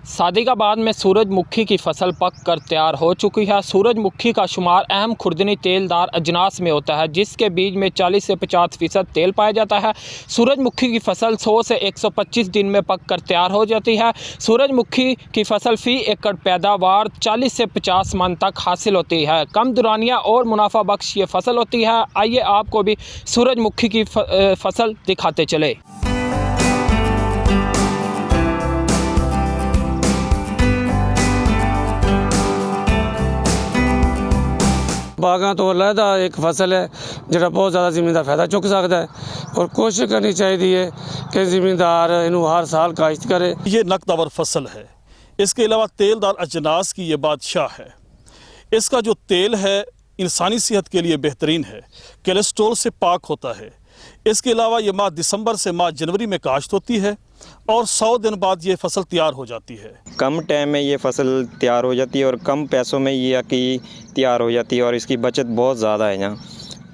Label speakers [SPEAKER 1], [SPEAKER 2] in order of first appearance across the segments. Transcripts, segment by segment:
[SPEAKER 1] सादिकाबाद में सूरजमुखी की फसल पक कर तैयार हो चुकी है। सूरजमुखी का शुमार अहम खुर्दनी तेलदार अजनास में होता है, जिसके बीज में 40 से 50% तेल पाया जाता है। सूरजमुखी की फसल 100 से 125 दिन में पक कर तैयार हो जाती है। सूरजमुखी की फसल फ़ी एकड़ पैदावार 40 से 50 मन तक हासिल होती है। कम दुरानिया और मुनाफा बख्श ये फसल होती है। आइए आपको भी सूरजमुखी की फसल दिखाते चले।
[SPEAKER 2] बागां तो अलहदा एक फसल है जिहड़ा बहुत ज़्यादा ज़मींदार फायदा चुक सकता है और कोशिश करनी चाहिए कि ज़मींदार इनू हर साल काश्त करे।
[SPEAKER 3] ये नकदावर फसल है। इसके अलावा तेलदार अजनास की ये बादशाह है। इसका जो तेल है इंसानी सेहत के लिए बेहतरीन है, कोलेस्ट्रॉल से पाक होता है। इसके अलावा ये माह दिसंबर से माह जनवरी में काश्त होती है और 100 दिन बाद ये फसल तैयार हो जाती है।
[SPEAKER 4] कम टाइम में ये फसल तैयार हो जाती है और कम पैसों में ये की तैयार हो जाती है और इसकी बचत बहुत ज़्यादा है यहाँ।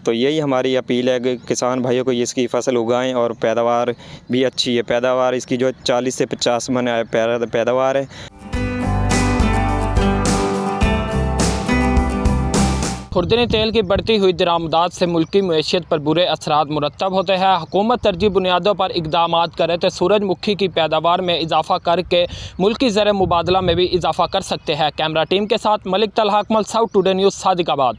[SPEAKER 4] तो यही हमारी अपील है कि किसान भाइयों को इसकी फसल उगाएं और पैदावार भी अच्छी है। पैदावार इसकी जो 40 से 50 मन पैदावार है।
[SPEAKER 1] खुर्दनी तेल की बढ़ती हुई दरामदात से मुल्की मईशत पर बुरे असरात मुरतब होते हैं। हुकूमत तरजीह बुनियादों पर इक़दाम करे तो सूरजमुखी की पैदावार में इजाफ़ा करके मुल्की ज़र मुबादला में भी इजाफ़ा कर सकते हैं। कैमरा टीम के साथ Malik Talha Akmal, south today news, Sadiqabad.